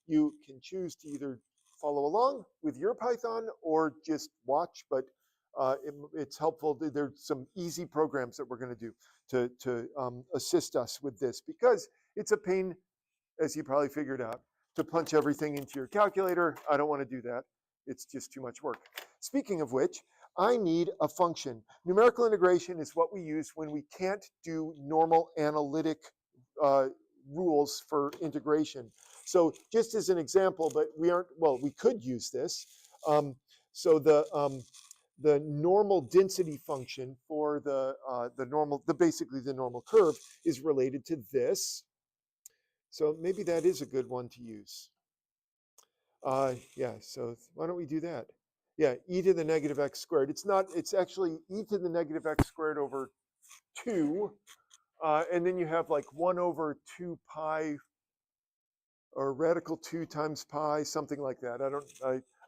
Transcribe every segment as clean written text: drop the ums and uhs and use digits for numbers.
You can choose to either follow along with your Python or just watch, but it's helpful. There's some easy programs that we're going to do to assist us with this, because it's a pain, as you probably figured out, to punch everything into your calculator. I don't want to do that. It's just too much work. Speaking of which, I need a function. Numerical integration is what we use when we can't do normal analytic rules for integration. So just as an example, but we aren't, well, we could use this. So the normal density function for basically the normal curve is related to this. So maybe that is a good one to use. Yeah, so why don't we do that? Yeah, e to the negative x squared. It's actually e to the negative x squared over 2. And then you have like 1 over 2 pi, or radical 2 times pi, something like that.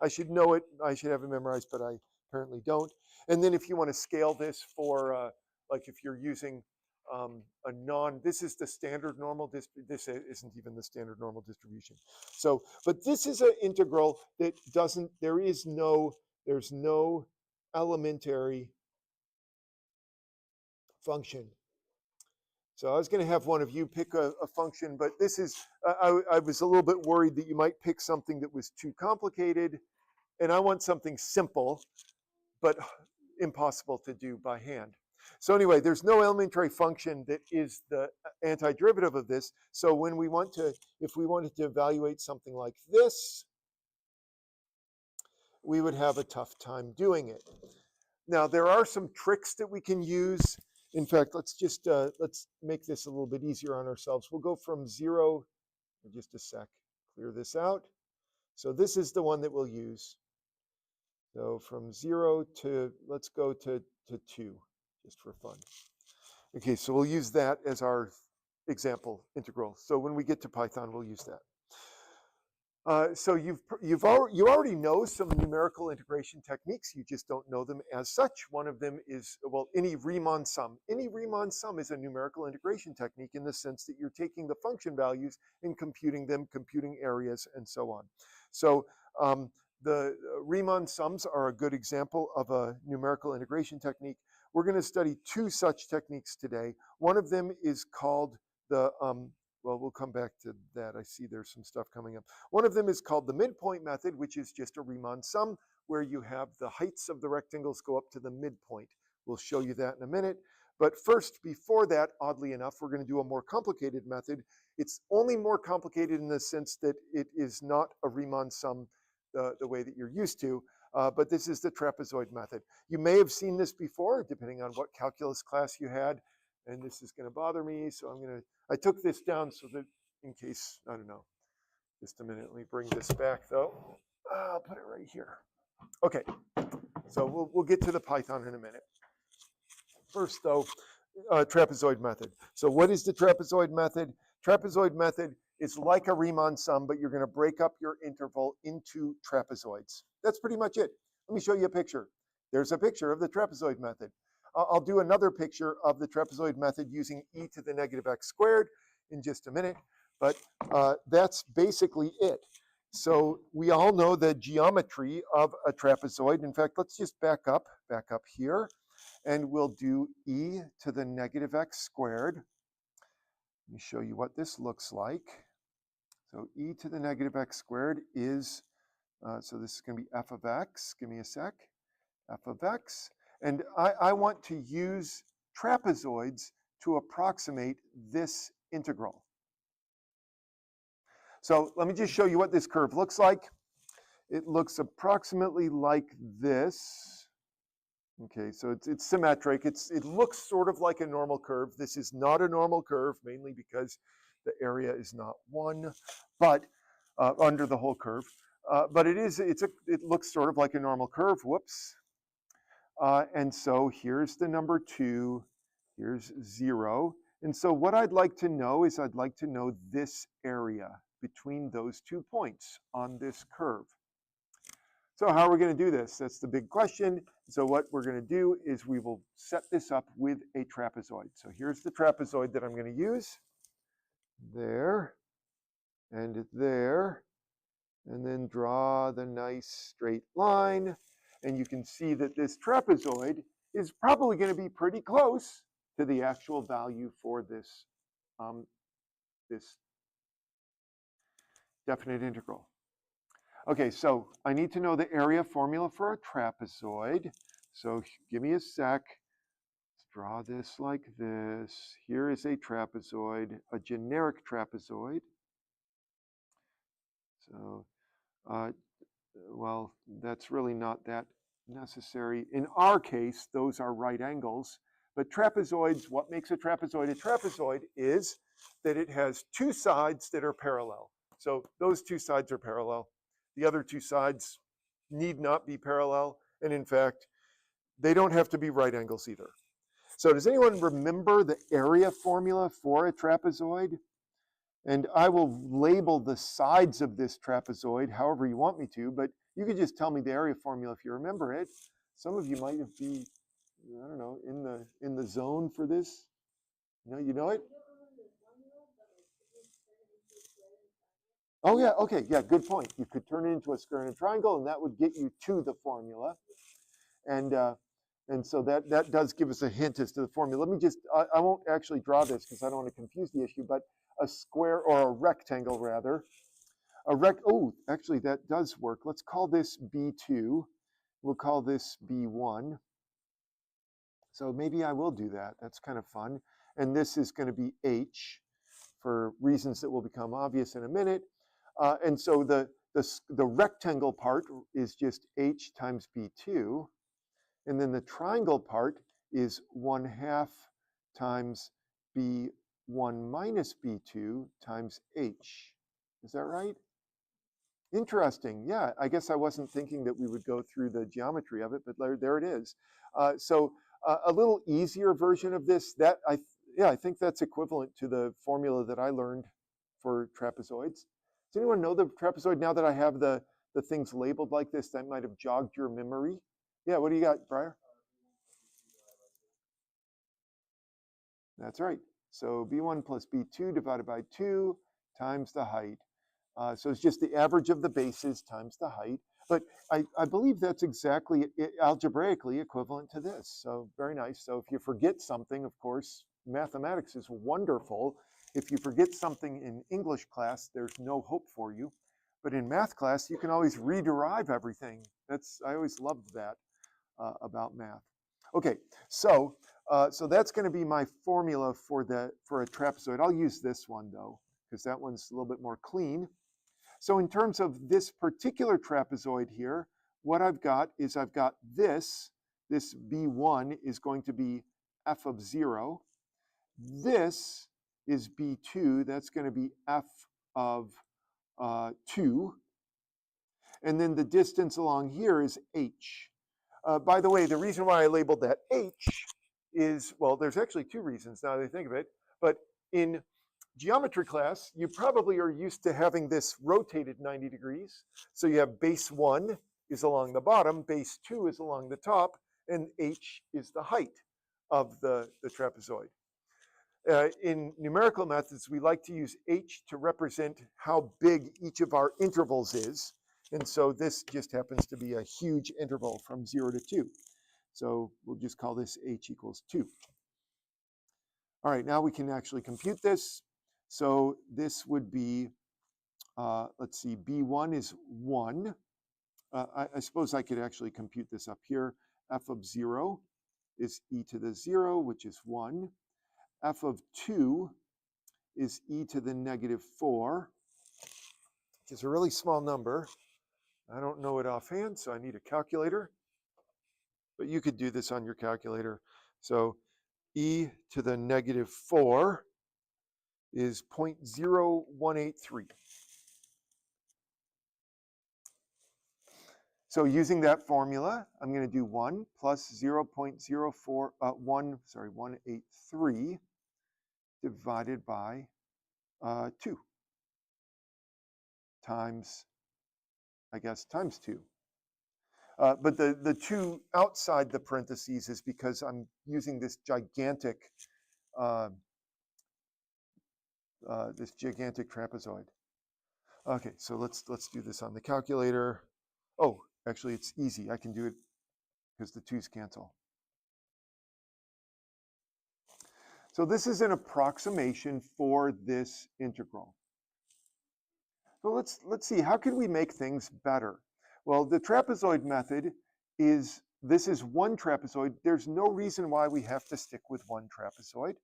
I should know it. I should have it memorized, but I apparently don't. And then if you want to scale this for, like if you're using this is the standard normal, this isn't even the standard normal distribution. So, but this is an integral that there's no elementary function. So I was going to have one of you pick a function, but this is, I was a little bit worried that you might pick something that was too complicated, and I want something simple, but impossible to do by hand. So anyway, there's no elementary function that is the antiderivative of this. So when if we wanted to evaluate something like this, we would have a tough time doing it. Now, there are some tricks that we can use. In fact, let's make this a little bit easier on ourselves. We'll go from 0, just a sec, clear this out. So this is the one that we'll use. So from 0 to, let's go to 2, just for fun. Okay, so we'll use that as our example integral. So when we get to Python, we'll use that. So you already know some numerical integration techniques. You just don't know them as such. One of them is, well, any Riemann sum. Any Riemann sum is a numerical integration technique in the sense that you're taking the function values and computing them, computing areas, and so on. So the Riemann sums are a good example of a numerical integration technique. We're going to study 2 such techniques today. One of them is called the well, we'll come back to that. I see there's some stuff coming up. One of them is called the midpoint method, which is just a Riemann sum where you have the heights of the rectangles go up to the midpoint. We'll show you that in a minute. But first, before that, oddly enough, we're going to do a more complicated method. It's only more complicated in the sense that it is not a Riemann sum the way that you're used to, but this is the trapezoid method. You may have seen this before, depending on what calculus class you had, and this is going to bother me, so I took this down so that in case, I don't know, just a minute, let me bring this back though. I'll put it right here. Okay, so we'll get to the Python in a minute. First though, trapezoid method. So what is the trapezoid method? Trapezoid method is like a Riemann sum, but you're going to break up your interval into trapezoids. That's pretty much it. Let me show you a picture. There's a picture of the trapezoid method. I'll do another picture of the trapezoid method using e to the negative x squared in just a minute, but that's basically it. So we all know the geometry of a trapezoid. In fact, let's just back up here, and we'll do e to the negative x squared. Let me show you what this looks like. So e to the negative x squared is, so this is going to be f of x. Give me a sec. F of x. And I want to use trapezoids to approximate this integral. So let me just show you what this curve looks like. It looks approximately like this. Okay, so it's symmetric. It looks sort of like a normal curve. This is not a normal curve, mainly because the area is not 1, but under the whole curve. But it looks sort of like a normal curve. Whoops. And so here's the number 2, here's 0. And so what I'd like to know is I'd like to know this area between those 2 points on this curve. So how are we going to do this? That's the big question. So what we're going to do is we will set this up with a trapezoid. So here's the trapezoid that I'm going to use. There, and there, and then draw the nice straight line. And you can see that this trapezoid is probably going to be pretty close to the actual value for this, this definite integral. Okay, so I need to know the area formula for a trapezoid. So give me a sec. Let's draw this like this. Here is a trapezoid, a generic trapezoid. So, well, that's really not that necessary. In our case, those are right angles. But trapezoids, what makes a trapezoid? A trapezoid is that it has two sides that are parallel. So those two sides are parallel. The other two sides need not be parallel. And in fact, they don't have to be right angles either. So does anyone remember the area formula for a trapezoid? And I will label the sides of this trapezoid however you want me to, but you could just tell me the area formula if you remember it. Some of you might be, I don't know, in the zone for this. No, you know it? Oh yeah, okay, yeah, good point. You could turn it into a square and a triangle, and that would get you to the formula. And so that does give us a hint as to the formula. Let me just, I won't actually draw this because I don't want to confuse the issue, but a square or a rectangle rather. Oh, actually that does work. Let's call this B2. We'll call this B1. So maybe I will do that. That's kind of fun. And this is going to be H for reasons that will become obvious in a minute. And so the rectangle part is just H times B2. And then the triangle part is 1/2 times B1 minus B2 times H. Is that right? Interesting. Yeah, I guess I wasn't thinking that we would go through the geometry of it, but there it is. So a little easier version of this, I think that's equivalent to the formula that I learned for trapezoids. Does anyone know the trapezoid now that I have the things labeled like this? That might have jogged your memory. Yeah, what do you got, Briar? That's right. So B1 plus B2 divided by 2 times the height. So it's just the average of the bases times the height. But I believe that's exactly algebraically equivalent to this. So very nice. So if you forget something, of course, mathematics is wonderful. If you forget something in English class, there's no hope for you. But in math class, you can always rederive everything. I always loved that about math. Okay, so that's going to be my formula for a trapezoid. I'll use this one though, because that one's a little bit more clean. So in terms of this particular trapezoid here, what I've got is this B1 is going to be f of 0. This is B2, that's going to be f of 2. And then the distance along here is h. By the way, the reason why I labeled that h is, well, there's actually two reasons now that I think of it, but in geometry class, you probably are used to having this rotated 90 degrees. So you have base 1 is along the bottom, base 2 is along the top, and h is the height of the trapezoid. In numerical methods, we like to use h to represent how big each of our intervals is. And so this just happens to be a huge interval from 0 to 2. So we'll just call this h equals 2. All right, now we can actually compute this. So this would be, let's see, B1 is 1. I suppose I could actually compute this up here. F of 0 is e to the 0, which is 1. F of 2 is e to the negative 4, which is a really small number. I don't know it offhand, so I need a calculator. But you could do this on your calculator. So e to the negative 4 is 0.0183. So using that formula, I'm going to do 1 plus 183 divided by 2 times, I guess, times 2. But the 2 outside the parentheses is because I'm using this gigantic trapezoid. Okay, so let's do this on the calculator. Oh, actually, it's easy. I can do it because the 2's cancel. So this is an approximation for this integral. So let's see, how can we make things better? Well, the trapezoid method is, this is one trapezoid. There's no reason why we have to stick with one trapezoid.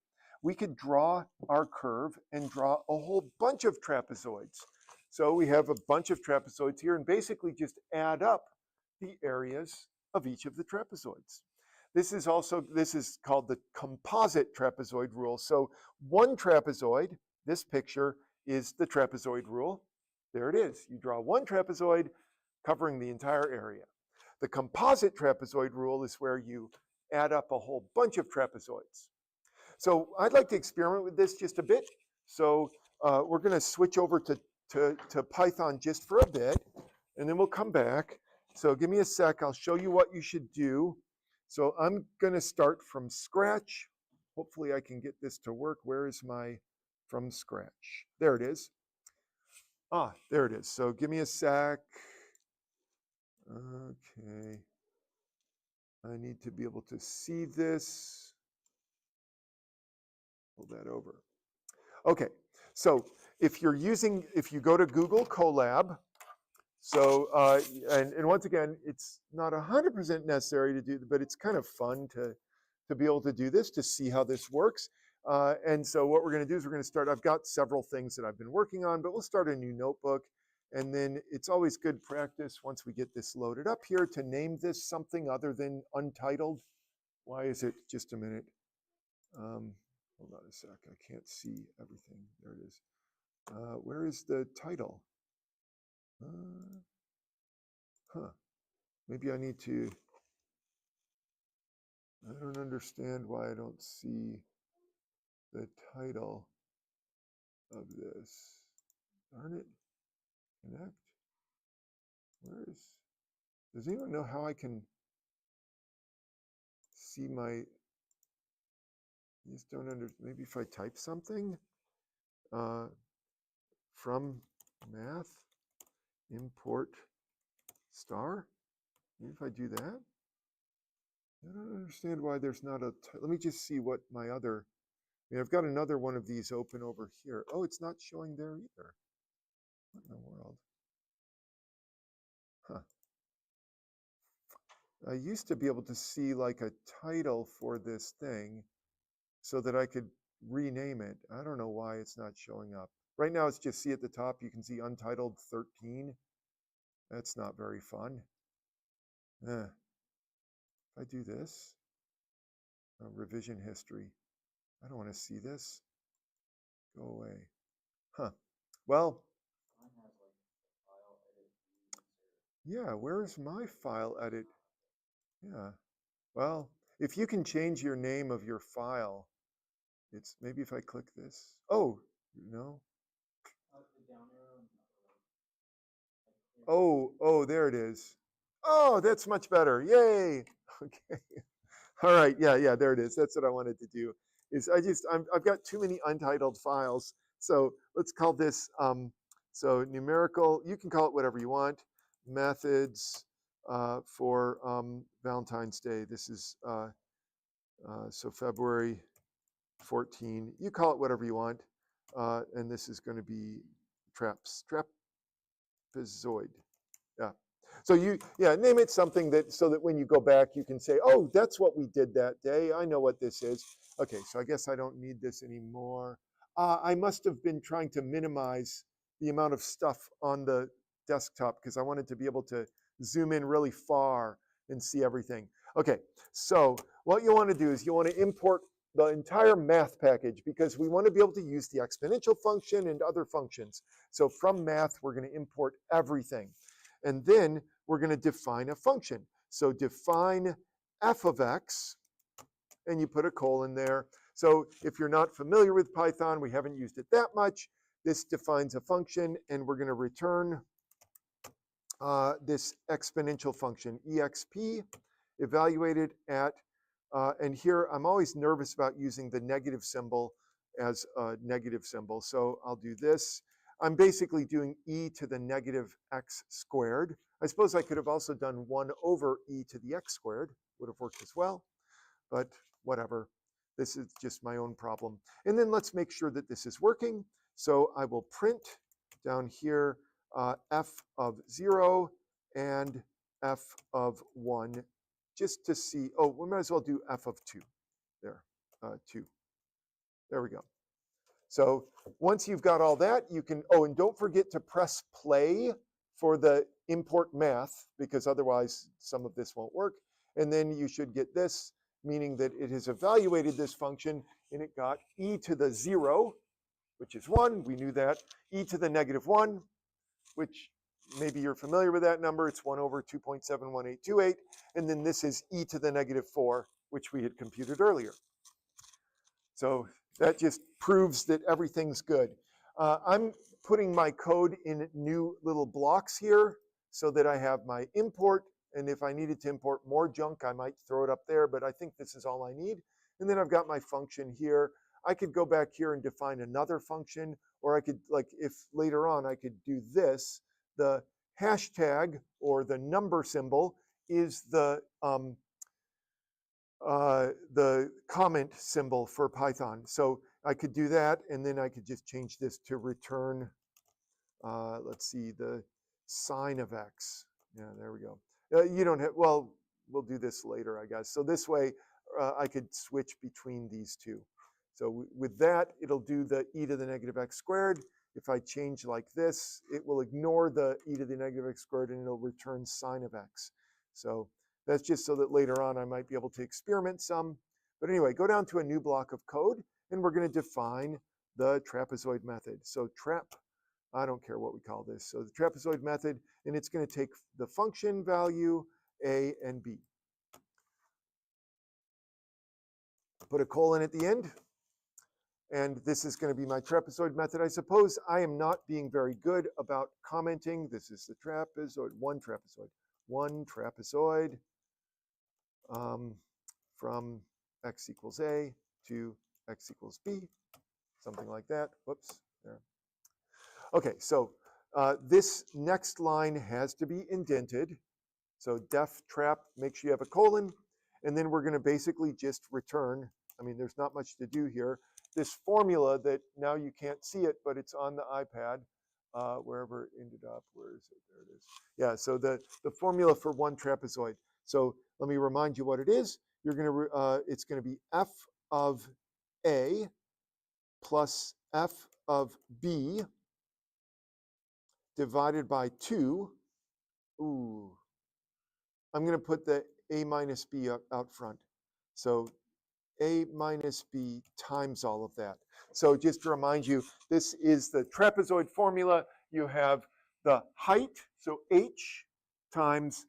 We could draw our curve and draw a whole bunch of trapezoids. So we have a bunch of trapezoids here and basically just add up the areas of each of the trapezoids. This is called the composite trapezoid rule. So one trapezoid, this picture is the trapezoid rule. There it is. You draw one trapezoid covering the entire area. The composite trapezoid rule is where you add up a whole bunch of trapezoids. So I'd like to experiment with this just a bit. So we're going to switch over to Python just for a bit, and then we'll come back. So give me a sec. I'll show you what you should do. So I'm going to start from scratch. Hopefully I can get this to work. Where is my from scratch? There it is. Ah, there it is. So give me a sec. Okay. I need to be able to see this. Pull that over. Okay. So if you go to Google Colab, so, and once again, it's not 100% necessary to do, but it's kind of fun to be able to do this, to see how this works. And so what we're going to do is we're going to start, I've got several things that I've been working on, but we'll start a new notebook. And then it's always good practice once we get this loaded up here to name this something other than untitled. Why is it, just a minute. Hold on a sec, I can't see everything. There it is. Where is the title? Maybe I need to, I don't understand why I don't see the title of this. Darn it. Connect. Does anyone know how I can see my, I just don't understand. Maybe if I type something from math, import star. Maybe if I do that. I don't understand why there's not a, let me just see what my other, I've got another one of these open over here. Oh, it's not showing there either. What in the world? Huh. I used to be able to see like a title for this thing so that I could rename it. I don't know why it's not showing up. Right now it's just, see at the top, you can see Untitled 13. That's not very fun. If I do this, revision history, I don't want to see this. Go away. Huh. Well, yeah, where's my file edit? Yeah. Well, if you can change your name of your file, it's maybe if I click this. Oh, no. Oh, there it is. Oh, that's much better. Yay. Okay. All right. Yeah, there it is. That's what I wanted to do. I've got too many untitled files. So let's call this, so numerical, you can call it whatever you want. Methods for Valentine's Day. This is, so February 14. You call it whatever you want. And this is going to be trapezoid. Yeah. So name it something that, so that when you go back, you can say, oh, that's what we did that day. I know what this is. Okay, so I guess I don't need this anymore. I must have been trying to minimize the amount of stuff on the desktop because I wanted to be able to zoom in really far and see everything. Okay, so what you want to do is you want to import the entire math package because we want to be able to use the exponential function and other functions. So from math, we're going to import everything. And then we're going to define a function. So define f of x, and you put a colon there. So if you're not familiar with Python, we haven't used it that much. This defines a function, and we're going to return this exponential function, exp, evaluated at, and here I'm always nervous about using the negative symbol as a negative symbol. So I'll do this. I'm basically doing e to the negative x squared. I suppose I could have also done 1 over e to the x squared, would have worked as well, but whatever. This is just my own problem. And then let's make sure that this is working. So I will print down here f of 0 and f of 1, just to see. Oh, we might as well do f of 2 there, 2. There we go. So once you've got all that, you can, oh, and don't forget to press play for the import math, because otherwise some of this won't work. And then you should get this, meaning that it has evaluated this function, and it got e to the 0, which is 1. We knew that. E to the negative 1, which maybe you're familiar with that number. It's 1 over 2.71828. And then this is e to the negative 4, which we had computed earlier. So that just proves that everything's good. I'm putting my code in new little blocks here so that I have my import. And if I needed to import more junk, I might throw it up there. But I think this is all I need. And then I've got my function here. I could go back here and define another function. Or I could, like, if later on I could do this, the hashtag or the number symbol is the comment symbol for Python. So I could do that, and then I could just change this to return, let's see, the sign of x. Yeah, there we go. You don't have, well, we'll do this later, I guess. So this way, I could switch between these two. So with that, it'll do the e to the negative x squared. If I change like this, it will ignore the e to the negative x squared, and it'll return sign of x. So that's just so that later on I might be able to experiment some. But anyway, go down to a new block of code, and we're going to define the trapezoid method. So I don't care what we call this. So the trapezoid method, and it's going to take the function value a and b. Put a colon at the end. And this is going to be my trapezoid method. I suppose I am not being very good about commenting. This is the trapezoid, one trapezoid. From x equals a to x equals b, something like that. Whoops, there. Okay, so this next line has to be indented. So def trap, make sure you have a colon, and then we're going to basically just return. I mean, there's not much to do here. This formula that now you can't see it, but it's on the iPad, wherever it ended up. Where is it? There it is. Yeah, so the formula for one trapezoid. So let me remind you what it is. You're going to it's going to be f of a plus f of b divided by 2. Ooh, I'm going to put the a minus b out front. So a minus b times all of that. So just to remind you, this is the trapezoid formula. You have the height, so h times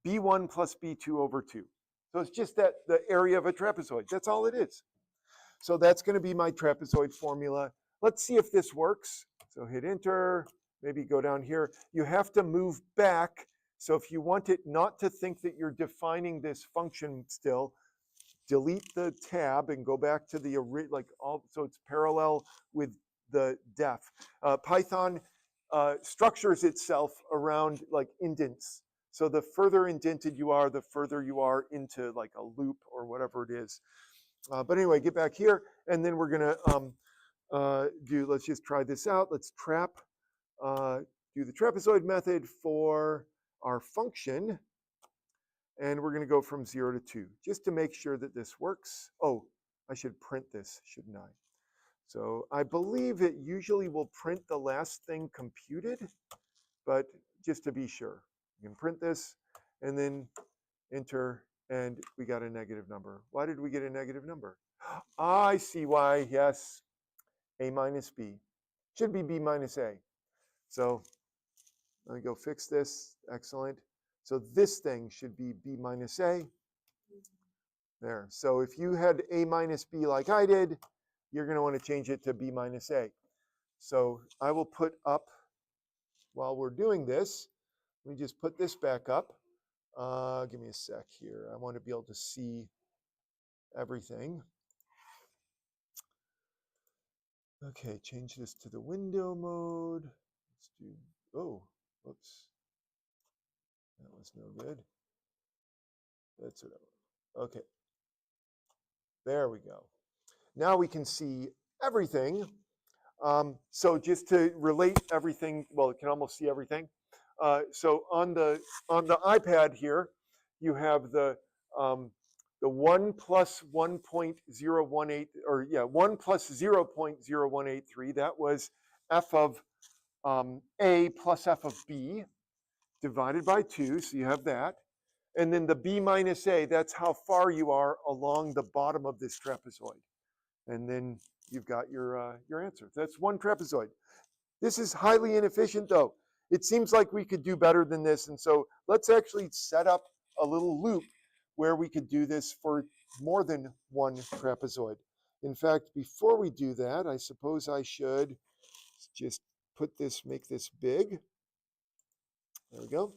b1 plus b2 over 2. So it's just that the area of a trapezoid. That's all it is. So that's going to be my trapezoid formula. Let's see if this works. So hit enter, maybe go down here. You have to move back. So if you want it not to think that you're defining this function still, delete the tab and go back to the so it's parallel with the def. Python structures itself around like indents. So the further indented you are, the further you are into like a loop or whatever it is. But anyway, get back here, and then we're gonna let's just try this out. Let's do the trapezoid method for our function. And we're going to go from 0 to 2, just to make sure that this works. Oh, I should print this, shouldn't I? So I believe it usually will print the last thing computed, but just to be sure, you can print this and then enter, and we got a negative number. Why did we get a negative number? I see why, yes, a minus b. Should be b minus a. So let me go fix this, excellent. So this thing should be b minus a. There. So if you had a minus b like I did, you're going to want to change it to b minus a. So I will put up, while we're doing this, let me just put this back up. Give me a sec here. I want to be able to see everything. Okay, change this to the window mode. Let's do, oh, whoops. That was no good. That's what I want. Okay, there we go. Now we can see everything. So just to relate everything, well, it can almost see everything. So on the iPad here, you have the 1 plus 1.018, or yeah, 1 plus 0.0183. That was f of a plus f of b divided by 2. So you have that. And then the b minus a, that's how far you are along the bottom of this trapezoid. And then you've got your answer. That's one trapezoid. This is highly inefficient, though. It seems like we could do better than this. And so let's actually set up a little loop where we could do this for more than one trapezoid. In fact, before we do that, I suppose I should just make this big. There we go.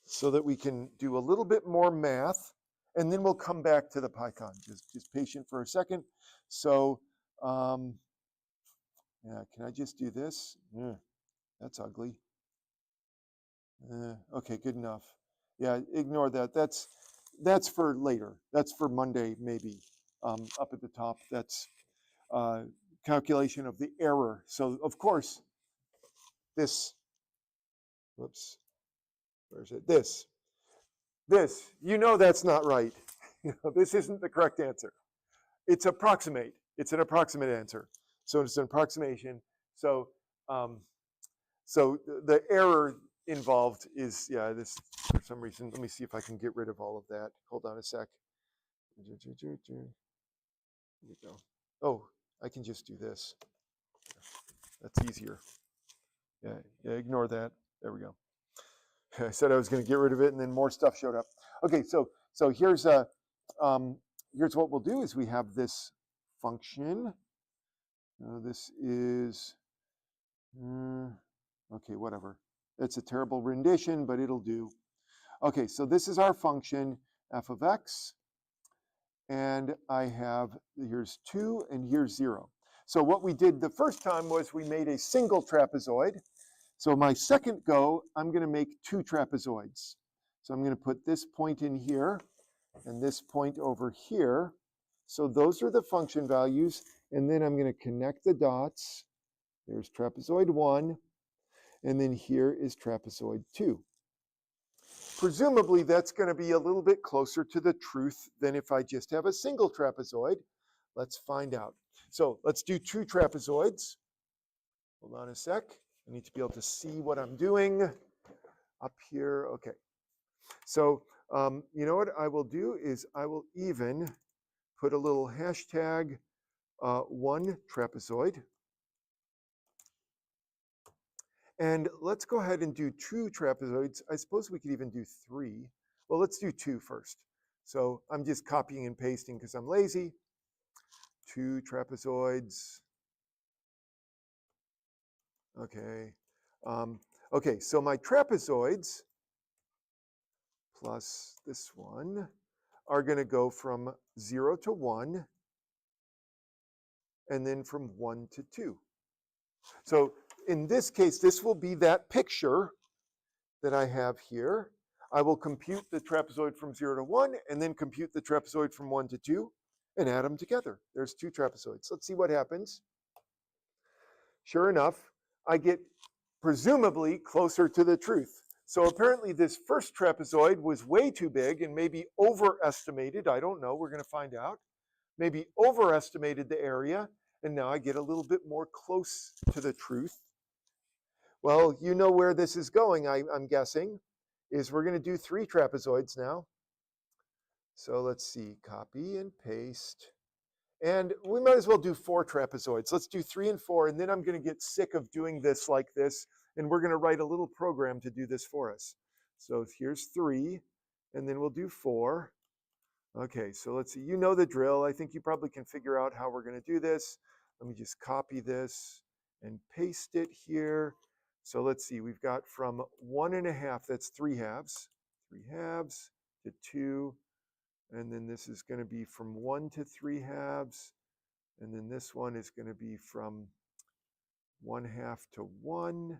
So that we can do a little bit more math, and then we'll come back to the PyCon. Just patient for a second. So, yeah, can I just do this? Yeah, that's ugly. Okay, good enough. Yeah, ignore that. That's for later. That's for Monday, maybe. Up at the top, that's calculation of the error. So, of course, this, whoops, where's it? This, you know that's not right. This isn't the correct answer. It's approximate. It's an approximate answer. So it's an approximation. So so the error involved is, yeah, this, for some reason, let me see if I can get rid of all of that. Hold on a sec. Here we go. Oh, I can just do this. That's easier. Yeah, ignore that. There we go. I said I was going to get rid of it, and then more stuff showed up. Okay, so here's what we'll do is we have this function. This is okay, whatever. It's a terrible rendition, but it'll do. Okay, so this is our function f of x, and I have, here's 2 and here's 0. So what we did the first time was we made a single trapezoid. So my second go, I'm going to make 2 trapezoids. So I'm going to put this point in here and this point over here. So those are the function values, and then I'm going to connect the dots. There's trapezoid 1, and then here is trapezoid 2. Presumably, that's going to be a little bit closer to the truth than if I just have a single trapezoid. Let's find out. So let's do 2 trapezoids. Hold on a sec. I need to be able to see what I'm doing up here. Okay. So you know what I will do is I will even put a little hashtag 1 trapezoid. And let's go ahead and do 2 trapezoids. I suppose we could even do 3. Well, let's do 2 first. So I'm just copying and pasting because I'm lazy. 2 trapezoids. Okay. Okay, so my trapezoids plus this one are going to go from 0 to 1, and then from 1 to 2. So in this case, this will be that picture that I have here. I will compute the trapezoid from 0 to 1, and then compute the trapezoid from 1 to 2, and add them together. There's 2 trapezoids. Let's see what happens. Sure enough, I get presumably closer to the truth. So apparently this first trapezoid was way too big and maybe overestimated. I don't know. We're going to find out. Maybe overestimated the area, and now I get a little bit more close to the truth. Well, you know where this is going, I'm guessing, is we're going to do 3 trapezoids now. So let's see, copy and paste. And we might as well do 4 trapezoids. Let's do 3 and 4, and then I'm going to get sick of doing this like this, and we're going to write a little program to do this for us. So here's 3, and then we'll do 4. Okay, so let's see. You know the drill. I think you probably can figure out how we're going to do this. Let me just copy this and paste it here. So let's see. We've got from 1.5, that's 3 halves, 3 halves to 2. And then this is going to be from 1 to 3 halves, And then this one is going to be from 1/2 to 1.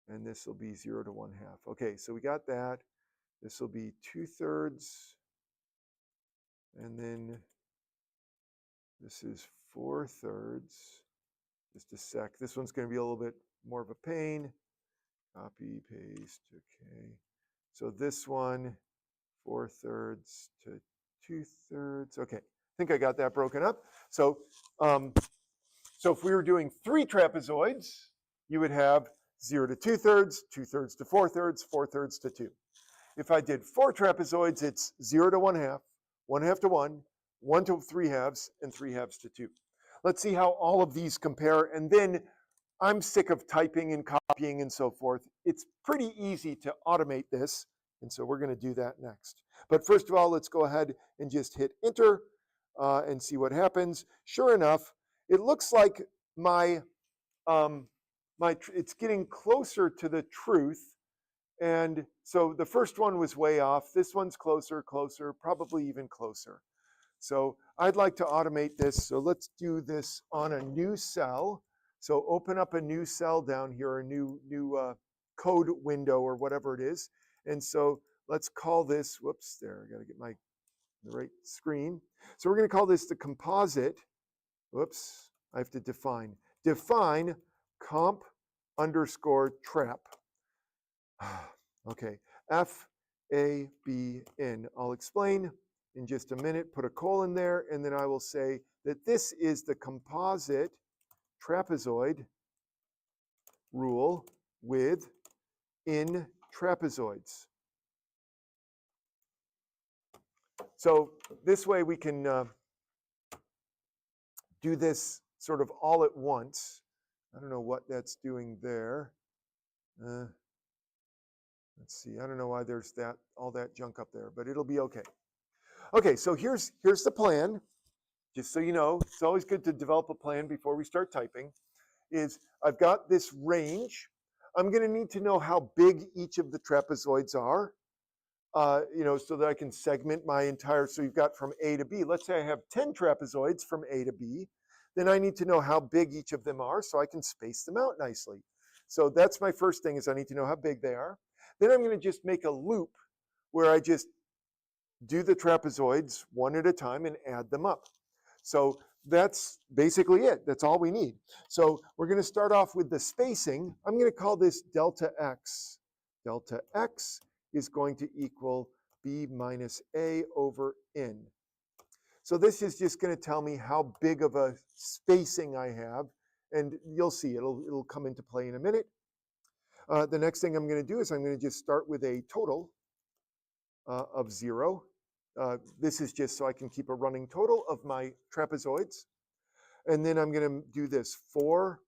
And this will be 0 to 1/2. Okay, so we got that. This will be 2/3. And then this is 4/3. Just a sec. This one's going to be a little bit more of a pain. Copy, paste. Okay. So this one, 4/3 to 2/3. Okay. I think I got that broken up. So, so if we were doing 3 trapezoids, you would have 0 to 2/3, 2/3 to 4/3, 4/3 to 2. If I did 4 trapezoids, it's 0 to 1/2, 1/2 to 1, 1 to 3/2, and 3/2 to 2. Let's see how all of these compare, and then I'm sick of typing and copying and so forth. It's pretty easy to automate this, and so we're going to do that next. But first of all, let's go ahead and just hit enter and see what happens. Sure enough, it looks like it's getting closer to the truth. And so the first one was way off. This one's closer, probably even closer. So I'd like to automate this. So let's do this on a new cell. So open up a new cell down here, a new code window or whatever it is. And so let's call this, whoops, there, I got to get the right screen. So we're going to call this the composite. Whoops, I have to define comp underscore trap. Okay, FABN. I'll explain in just a minute. Put a colon there, and then I will say that this is the composite trapezoid rule with in trapezoids. So this way we can do this sort of all at once. I don't know what that's doing there. Let's see. I don't know why there's all that junk up there, but it'll be okay. Okay, so here's the plan. Just so you know, it's always good to develop a plan before we start typing. I've got this range. I'm going to need to know how big each of the trapezoids are, so that I can segment my entire. So you've got from A to B. Let's say I have 10 trapezoids from A to B. Then I need to know how big each of them are so I can space them out nicely. So that's my first thing, is I need to know how big they are. Then I'm going to just make a loop where I just do the trapezoids one at a time and add them up. So that's basically it. That's all we need. So we're going to start off with the spacing. I'm going to call this delta x. Delta x is going to equal b minus a over n. So this is just going to tell me how big of a spacing I have, and you'll see it'll come into play in a minute. The next thing I'm going to do is I'm going to just start with a total of 0. This is just so I can keep a running total of my trapezoids. And then I'm going to do this for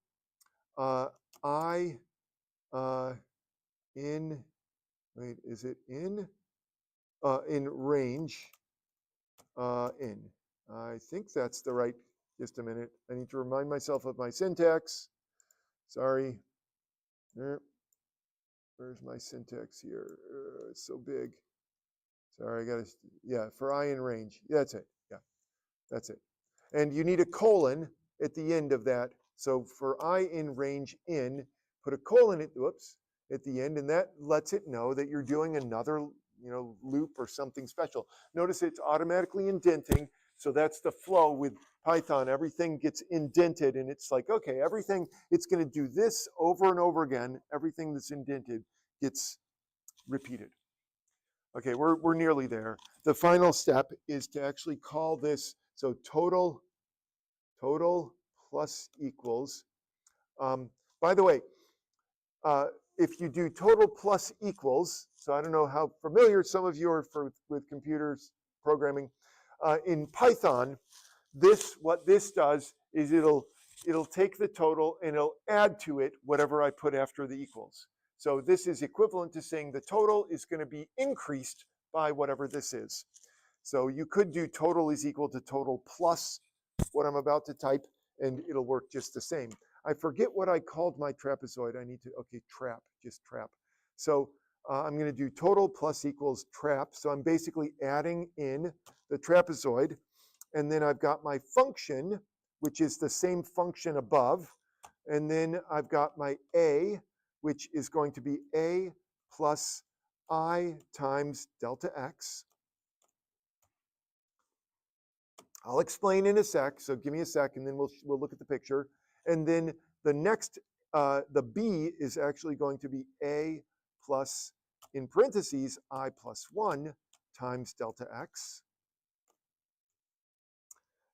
I in, wait, is it in range in. I think that's the right, just a minute. I need to remind myself of my syntax. Sorry. Where's my syntax here? It's so big. Sorry, I got to, yeah, for I in range. Yeah, that's it. Yeah, that's it. And you need a colon at the end of that. So for I in range in, put a colon at the end, and that lets it know that you're doing another, loop or something special. Notice it's automatically indenting. So that's the flow with Python. Everything gets indented, and it's like, okay, everything, it's going to do this over and over again. Everything that's indented gets repeated. Okay, we're nearly there. The final step is to actually call this, so total plus equals. By the way, if you do total plus equals, so I don't know how familiar some of you are with computers programming. In Python, what this does is it'll take the total and it'll add to it whatever I put after the equals. So this is equivalent to saying the total is going to be increased by whatever this is. So you could do total is equal to total plus what I'm about to type, and it'll work just the same. I forget what I called my trapezoid. I need to, okay, just trap. So I'm going to do total plus equals trap. So I'm basically adding in the trapezoid. And then I've got my function which is the same function above. And then I've got my a, which is going to be a plus I times delta x. I'll explain in a sec, so give me a sec, and then we'll look at the picture. And then the next, the b is actually going to be a plus, in parentheses, I plus 1 times delta x.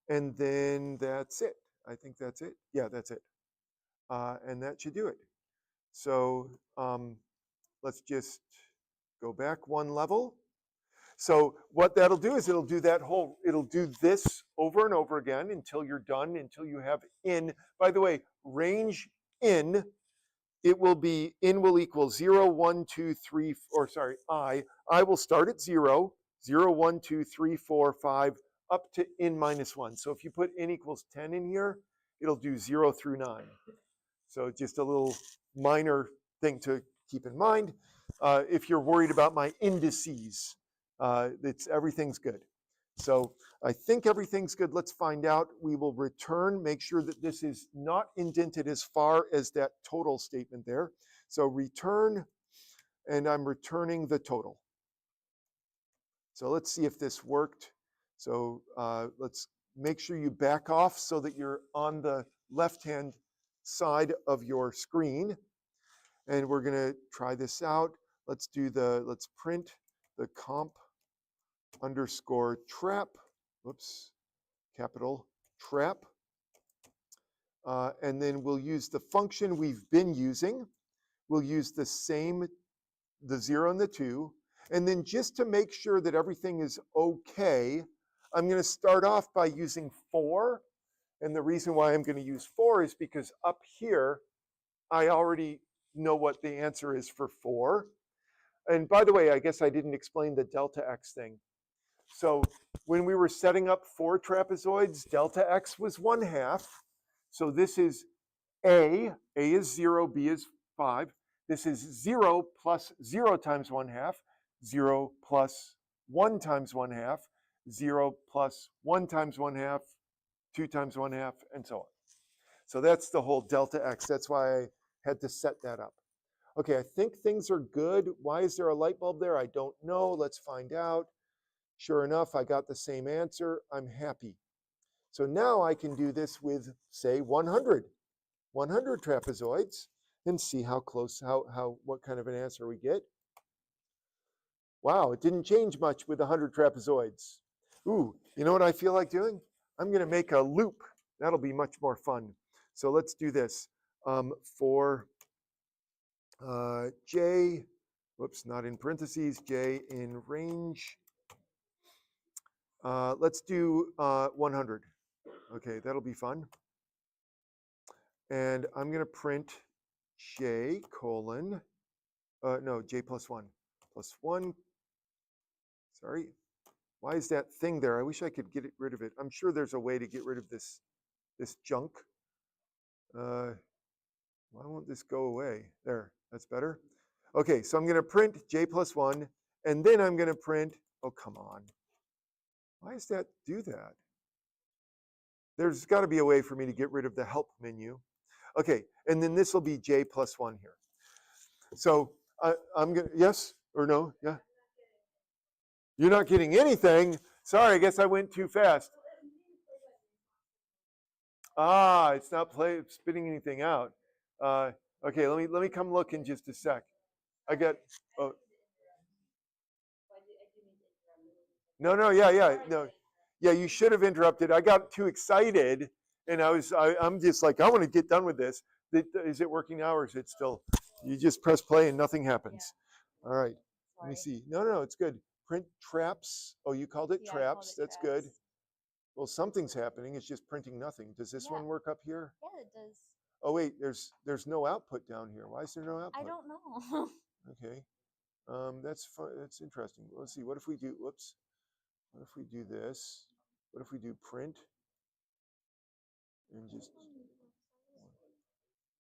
And then that's it. I think that's it. Yeah, that's it. And that should do it. So let's just go back one level. So what that'll do is it'll do this over and over again until you're done, until you have in. By the way, range in, it will be in will equal 0, 1, 2, 3, or sorry, I will start at 0, 0, 1, 2, 3, 4, 5, up to in minus 1. So if you put in equals 10 in here, it'll do 0 through 9. So just a little minor thing to keep in mind. If you're worried about my indices, everything's good. So I think everything's good. Let's find out. We will return, make sure that this is not indented as far as that total statement there. So return, and I'm returning the total. So let's see if this worked. So let's make sure you back off so that you're on the left-hand side of your screen. And we're going to try this out. Let's print the comp underscore trap, whoops, capital trap. And then we'll use the function we've been using. We'll use the 0 and the 2. And then just to make sure that everything is okay, I'm going to start off by using 4. And the reason why I'm going to use 4 is because up here, I already know what the answer is for 4. And by the way, I guess I didn't explain the delta x thing. So when we were setting up 4 trapezoids, delta x was 1/2. So this is A is 0, B is 5. This is 0 plus 0 times 1/2, 0 plus 1 times 1/2, 0 plus 1 times 1/2, 2 times 1/2, and so on. So that's the whole delta x. That's why I had to set that up. Okay, I think things are good. Why is there a light bulb there? I don't know. Let's find out. Sure enough, I got the same answer. I'm happy. So now I can do this with, say, 100 trapezoids and see how close, what kind of an answer we get. Wow, it didn't change much with 100 trapezoids. Ooh, you know what I feel like doing? I'm going to make a loop. That'll be much more fun. So let's do this. For j, whoops, not in parentheses, j in range. Let's do 100. Okay, that'll be fun. And I'm going to print j colon, no, j plus 1. Plus 1. Sorry. Why is that thing there? I wish I could get rid of it. I'm sure there's a way to get rid of this junk. Why won't this go away? There, that's better. Okay, so I'm going to print j plus 1, and then I'm going to print, oh, come on. Why does that do that? There's got to be a way for me to get rid of the help menu. Okay, and then this will be j plus 1 here. So I'm going to, yes or no? Yeah. You're not getting anything. Sorry, I guess I went too fast. Ah, it's not spitting anything out. Okay, let me come look in just a sec. I got. Oh. No, yeah. You should have interrupted. I got too excited, and I'm just like, I want to get done with this. Is it working now, or is it still? You just press play and nothing happens. Yeah. All right. Sorry. Let me see. No, it's good. Print traps. Oh, you called it traps. That's traps. Good. Well, something's happening. It's just printing nothing. Does this one work up here? Yeah, it does. Oh wait, there's no output down here. Why is there no output? I don't know. Okay. That's fun. That's interesting. Let's see. What if we do? Whoops. What if we do this? What if we do print? And just.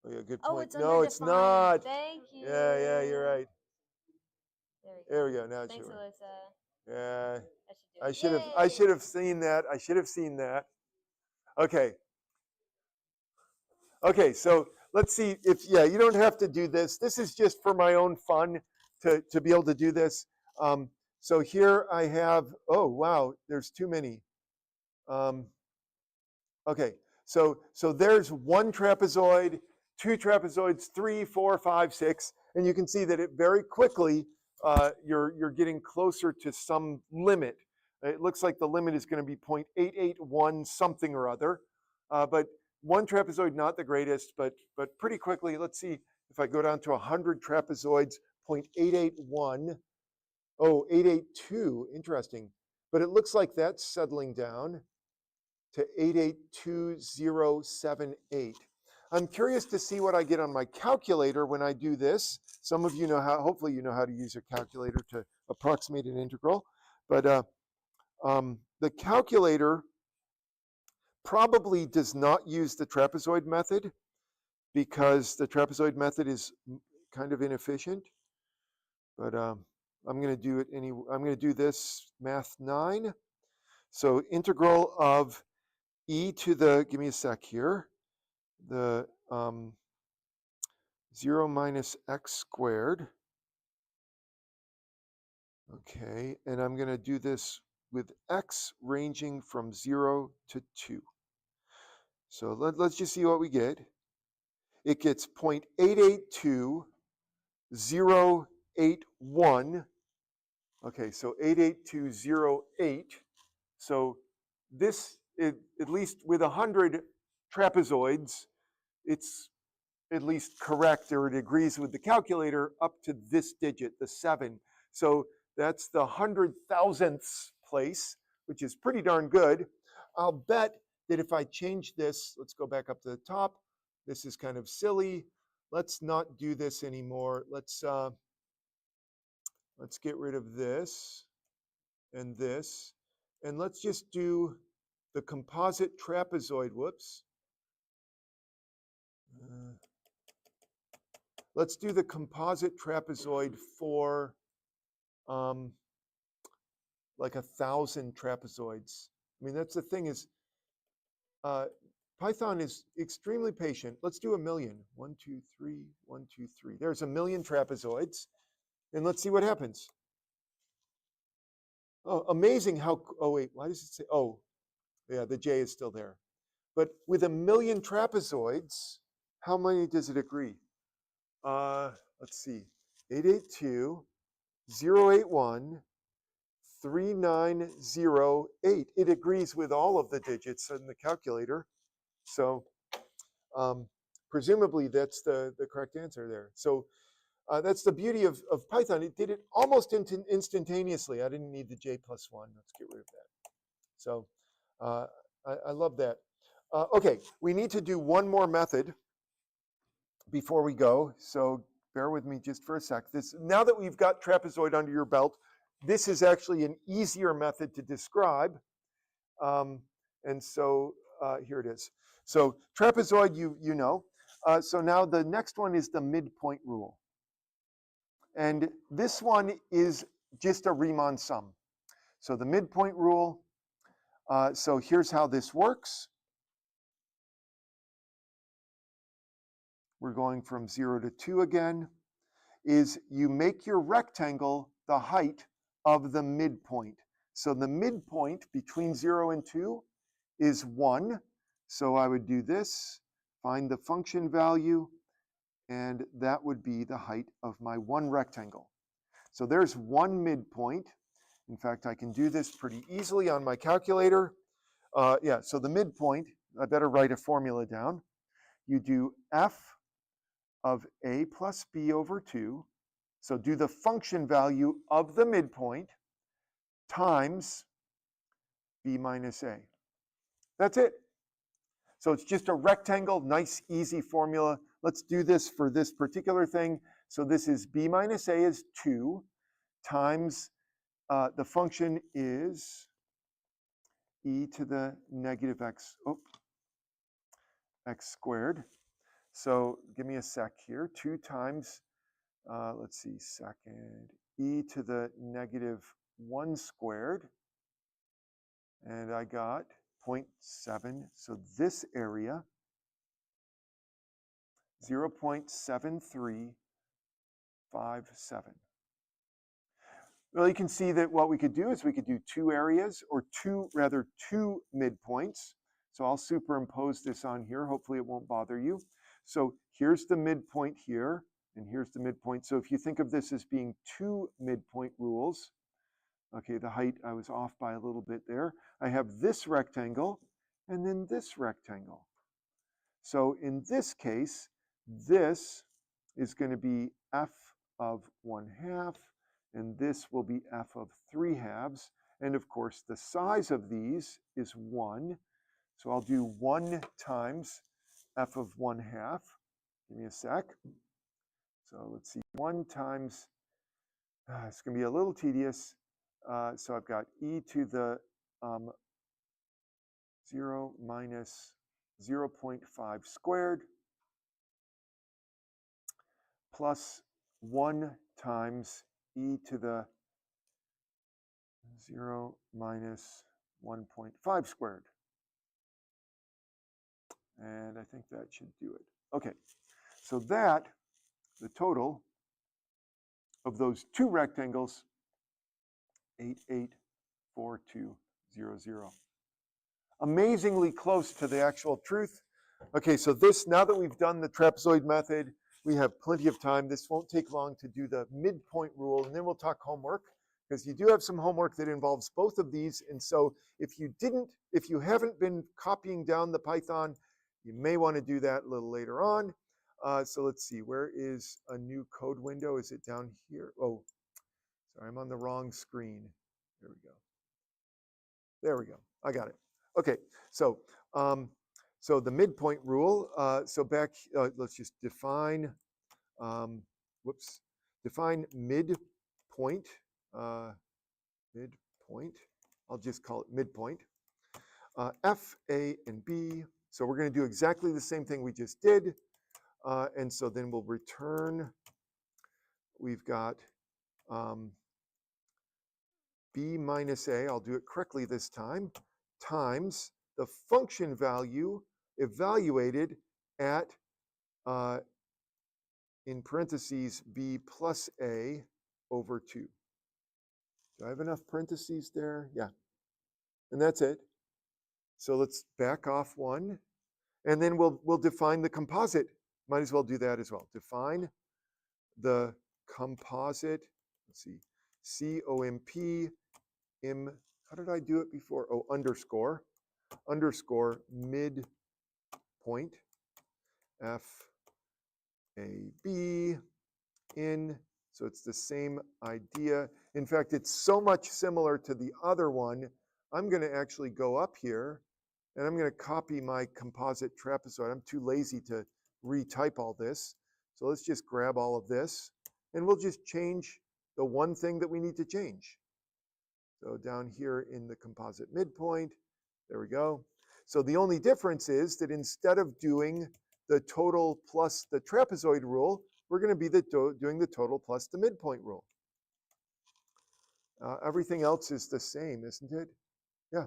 Oh yeah, good point. Oh, it's no, it's not. Thank you. Yeah, you're right. There we go. Now it's Thanks, showing. Alyssa. Yeah. I I should have seen that. I should have seen that. Okay. Okay, so let's see if, yeah, you don't have to do this. This is just for my own fun to be able to do this. Um, so here I have, oh, wow, there's too many. Um, okay, so there's one trapezoid, two trapezoids, three, four, five, six, and you can see that it very quickly, you're getting closer to some limit. It looks like the limit is going to be 0.881 something or other, but one trapezoid not the greatest, but pretty quickly. Let's see if I go down to 100 trapezoids, 0.881. Oh, 882, interesting. But it looks like that's settling down to 882078. I'm curious to see what I get on my calculator when I do this. Some of you know how, hopefully you know how to use a calculator to approximate an integral. But the calculator probably does not use the trapezoid method because the trapezoid method is kind of inefficient. But I'm going to do it anyway. I'm going to do this math 9. So integral of e to the, give me a sec here, the 0 minus x squared. Okay, and I'm going to do this with x ranging from 0 to 2. So let's just see what we get. It gets 0.882081. Okay, so 88208. So this, at least with 100 trapezoids, it's at least correct, or it agrees with the calculator up to this digit, the 7. So that's the 100,000ths place, which is pretty darn good. I'll bet that if I change this, let's go back up to the top. This is kind of silly. Let's not do this anymore. Let's get rid of this and this. And let's just do the composite trapezoid. Whoops. Let's do the composite trapezoid for like 1,000 trapezoids. I mean, that's the thing is, Python is extremely patient. Let's do 1,000,000. 1, 2, 3, 1, 2, 3. There's 1,000,000 trapezoids. And let's see what happens. Oh, amazing how, oh wait, why does it say, oh, yeah, the J is still there. But with 1,000,000 trapezoids, how many does it agree? Let's see, 882.081. 3908. It agrees with all of the digits in the calculator. So presumably that's the correct answer there. So that's the beauty of Python. It did it almost instantaneously. I didn't need the J plus 1. Let's get rid of that. So I love that. Okay, we need to do one more method before we go. So bear with me just for a sec. Now that we've got trapezoid under your belt, this is actually an easier method to describe. And so here it is. So trapezoid, you know. So now the next one is the midpoint rule. And this one is just a Riemann sum. So the midpoint rule, so here's how this works. We're going from 0 to 2 again, is you make your rectangle the height of the midpoint. So the midpoint between 0 and 2 is 1. So I would do this, find the function value, and that would be the height of my one rectangle. So there's one midpoint. In fact, I can do this pretty easily on my calculator. Yeah, so the midpoint, I better write a formula down. You do f of a plus b over 2. So do the function value of the midpoint times b minus a. That's it. So it's just a rectangle, nice, easy formula. Let's do this for this particular thing. So this is b minus a is 2 times the function is e to the negative x, x squared. So give me a sec here. 2 times, let's see, second, e to the negative 1 squared. And I got 0.7. So this area 0.7357. Well, you can see that what we could do is we could do two areas, or two midpoints. So I'll superimpose this on here. Hopefully it won't bother you. So here's the midpoint here, and here's the midpoint. So if you think of this as being two midpoint rules, okay, the height I was off by a little bit there. I have this rectangle and then this rectangle. So in this case, this is going to be f of 1/2, and this will be f of 3/2. And of course, the size of these is 1. So I'll do 1 times f of 1/2. Give me a sec. So let's see, 1 times, it's going to be a little tedious. So I've got e to the 0 minus 0.5 squared plus 1 times e to the 0 minus 1.5 squared. And I think that should do it. Okay, so that, the total of those two rectangles, 884200. Amazingly close to the actual truth. Okay, so this, now that we've done the trapezoid method, we have plenty of time. This won't take long to do the midpoint rule, and then we'll talk homework, because you do have some homework that involves both of these. And so if you haven't been copying down the Python, you may want to do that a little later on. So let's see, where is a new code window? Is it down here? Oh, sorry, I'm on the wrong screen. There we go. There we go. I got it. Okay, so so the midpoint rule. So back, let's just define. Define midpoint. Midpoint. I'll just call it midpoint. F, A, and B. So we're going to do exactly the same thing we just did. And so then we'll return. We've got B minus A. I'll do it correctly this time. Times the function value evaluated at, in parentheses, B plus A over 2. Do I have enough parentheses there? Yeah. And that's it. So let's back off one. And then we'll define the composite. Might as well do that as well. Define the composite. Let's see. COMP how did I do it before? Oh, underscore midpoint F A B in. So it's the same idea. In fact, it's so much similar to the other one. I'm going to actually go up here and I'm going to copy my composite trapezoid. I'm too lazy to retype all this. So let's just grab all of this and we'll just change the one thing that we need to change. So down here in the composite midpoint, there we go. So the only difference is that instead of doing the total plus the trapezoid rule, we're going to be doing the total plus the midpoint rule. Everything else is the same, isn't it? Yeah.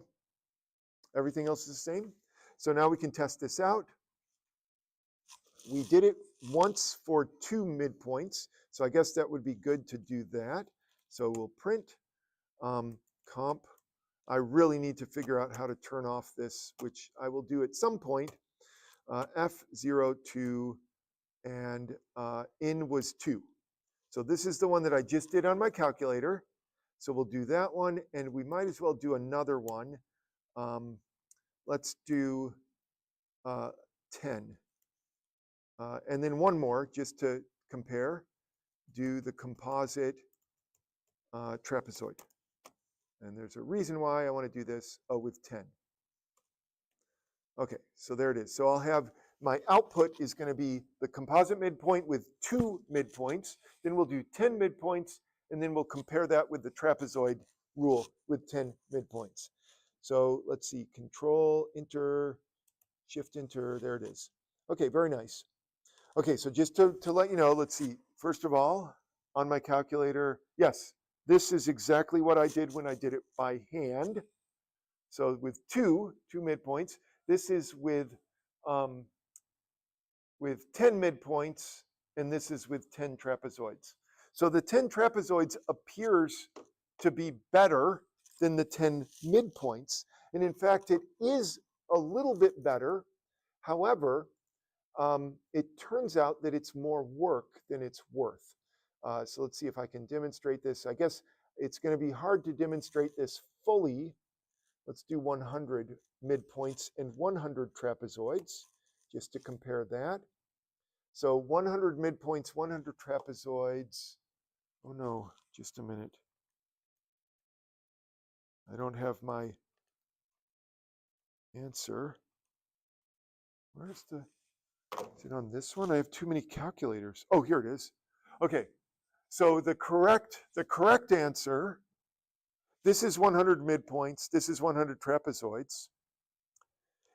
Everything else is the same. So now we can test this out. We did it once for 2 midpoints. So I guess that would be good to do that. So we'll print comp. I really need to figure out how to turn off this, which I will do at some point. F02 and in was 2. So this is the one that I just did on my calculator. So we'll do that one, and we might as well do another one. Let's do 10. And then one more, just to compare. Do the composite trapezoid. And there's a reason why I want to do this, with 10. Okay, so there it is. So I'll have, my output is going to be the composite midpoint with 2 midpoints. Then we'll do 10 midpoints, and then we'll compare that with the trapezoid rule with 10 midpoints. So let's see, Control, Enter, Shift, Enter, there it is. Okay, very nice. Okay, so just to let you know, let's see. First of all, on my calculator, yes, this is exactly what I did when I did it by hand. So with two midpoints, this is with with 10 midpoints, and this is with 10 trapezoids. So the 10 trapezoids appears to be better than the 10 midpoints. And in fact, it is a little bit better. However, it turns out that it's more work than it's worth. So let's see if I can demonstrate this. I guess it's going to be hard to demonstrate this fully. Let's do 100 midpoints and 100 trapezoids, just to compare that. So 100 midpoints, 100 trapezoids. Oh no, just a minute. I don't have my answer. Where's the, is it on this one? I have too many calculators. Oh, here it is. Okay, so the correct answer, this is 100 midpoints, this is 100 trapezoids.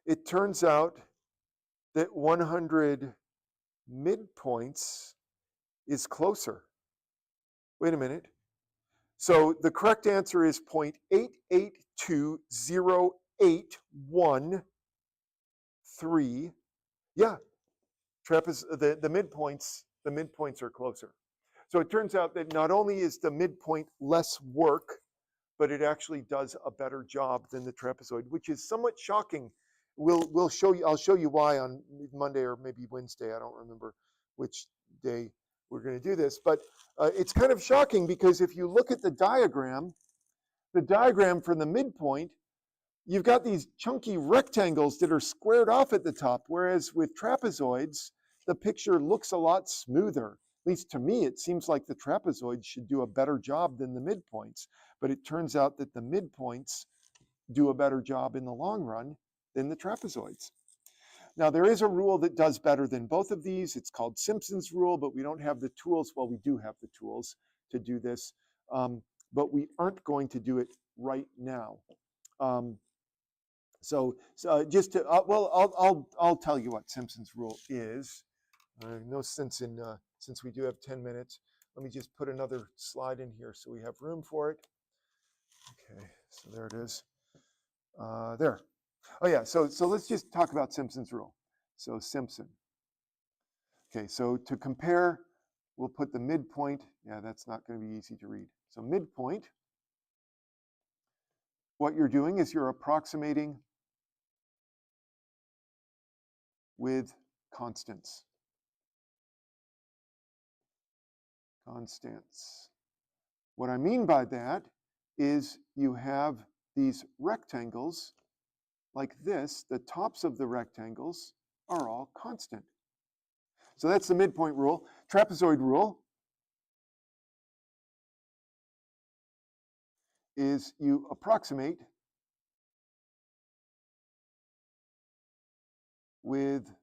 It turns out that 100 midpoints is closer. Wait a minute. So the correct answer is 0.882081. 3. Yeah, the midpoints are closer. So it turns out that not only is the midpoint less work, but it actually does a better job than the trapezoid, which is somewhat shocking. I'll show you why on Monday or maybe Wednesday. I don't remember which day we're going to do this, but it's kind of shocking because if you look at the diagram for the midpoint, you've got these chunky rectangles that are squared off at the top, whereas with trapezoids, the picture looks a lot smoother. At least to me, it seems like the trapezoids should do a better job than the midpoints, but it turns out that the midpoints do a better job in the long run than the trapezoids. Now, there is a rule that does better than both of these. It's called Simpson's rule, but we don't have the tools. Well, we do have the tools to do this, but we aren't going to do it right now. So just to, I'll tell you what Simpson's rule is. No sense in, since we do have 10 minutes, let me just put another slide in here so we have room for it. Okay, so there it is. There. Oh yeah, so let's just talk about Simpson's rule. So Simpson. Okay, so to compare, we'll put the midpoint. Yeah, that's not going to be easy to read. So midpoint, what you're doing is you're approximating with constants. Constants. What I mean by that is you have these rectangles like this. The tops of the rectangles are all constant. So that's the midpoint rule. Trapezoid rule is you approximate with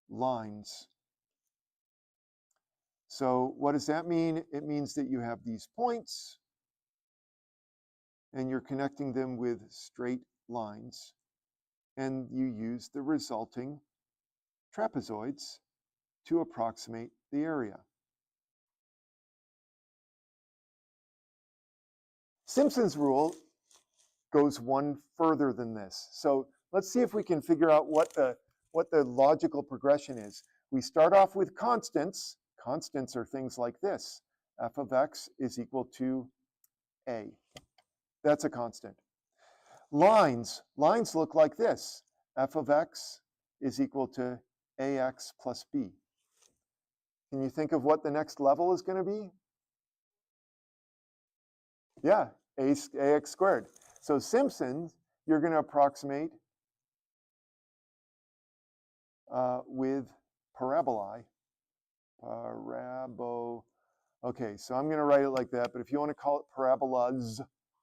lines. So what does that mean? It means that you have these points and you're connecting them with straight lines, and you use the resulting trapezoids to approximate the area. Simpson's rule goes one further than this. So let's see if we can figure out what the logical progression is. We start off with constants. Constants are things like this. F of x is equal to a. That's a constant. Lines look like this. F of x is equal to ax plus b. Can you think of what the next level is going to be? Yeah, ax squared. So Simpsons, you're going to approximate with parabolae. Okay, so I'm going to write it like that, but if you want to call it parabolas,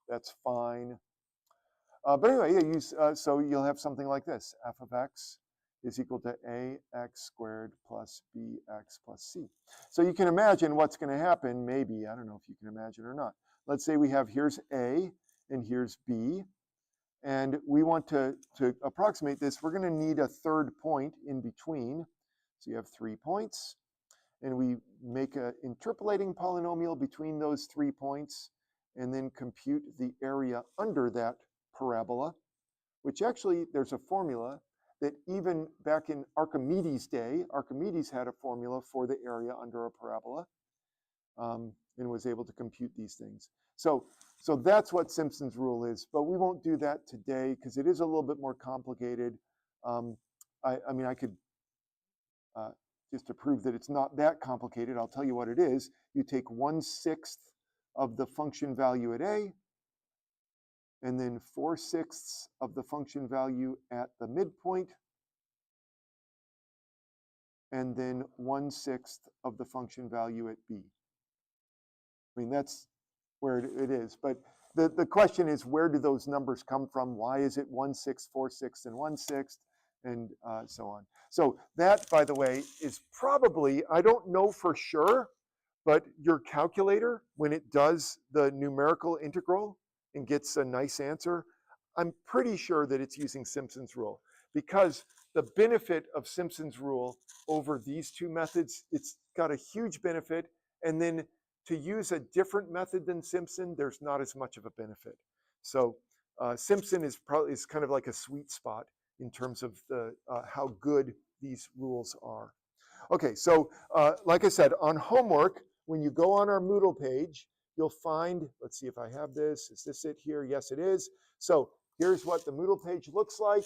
that's fine. But anyway, yeah, so you'll have something like this. F of x is equal to ax squared plus bx plus c. So you can imagine what's going to happen, maybe. I don't know if you can imagine or not. Let's say we have here's a and here's b. And we want to approximate this. We're going to need a third point in between. So you have 3 points. And we make an interpolating polynomial between those 3 points and then compute the area under that parabola, which actually there's a formula. that even back in Archimedes' day, Archimedes had a formula for the area under a parabola, and was able to compute these things. So that's what Simpson's rule is, but we won't do that today because it is a little bit more complicated. I mean, I could, just to prove that it's not that complicated, I'll tell you what it is. You take 1/6 of the function value at A, and then 4/6 of the function value at the midpoint, and then 1/6 of the function value at B. I mean, that's where it is. But the question is, where do those numbers come from? Why is it 1/6, 4/6, and 1/6, and so on? So that, by the way, is probably, I don't know for sure, but your calculator, when it does the numerical integral and gets a nice answer, I'm pretty sure that it's using Simpson's rule, because the benefit of Simpson's rule over these two methods, it's got a huge benefit. And then to use a different method than Simpson, there's not as much of a benefit. So Simpson is kind of like a sweet spot in terms of the how good these rules are. Okay, so like I said, on homework, when you go on our Moodle page, you'll find, let's see if I have this. Is this it here? Yes, it is. So here's what the Moodle page looks like.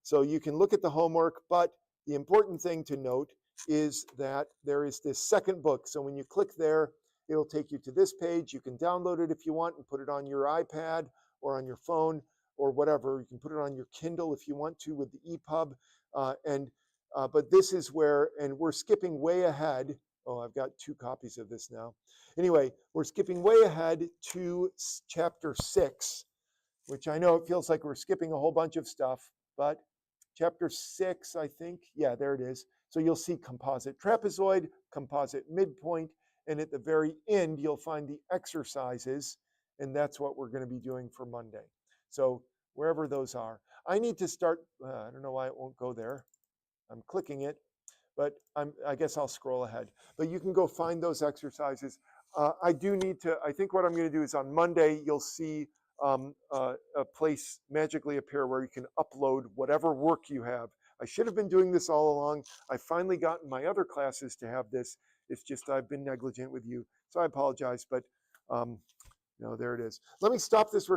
So you can look at the homework, but the important thing to note is that there is this second book. So when you click there, it'll take you to this page. You can download it if you want and put it on your iPad or on your phone or whatever. You can put it on your Kindle if you want to with the EPUB. But this is where, and we're skipping way ahead. Oh, I've got 2 copies of this now. Anyway, we're skipping way ahead to chapter 6, which I know it feels like we're skipping a whole bunch of stuff, but chapter 6, I think, yeah, there it is. So you'll see composite trapezoid, composite midpoint, and at the very end, you'll find the exercises, and that's what we're going to be doing for Monday. So wherever those are. I need to start, I don't know why it won't go there. I'm clicking it, but I guess I'll scroll ahead. But you can go find those exercises. I do need to, I think what I'm going to do is on Monday, you'll see a place magically appear where you can upload whatever work you have. I should have been doing this all along. I finally gotten my other classes to have this. It's just I've been negligent with you. So I apologize, but there it is. Let me stop this recording.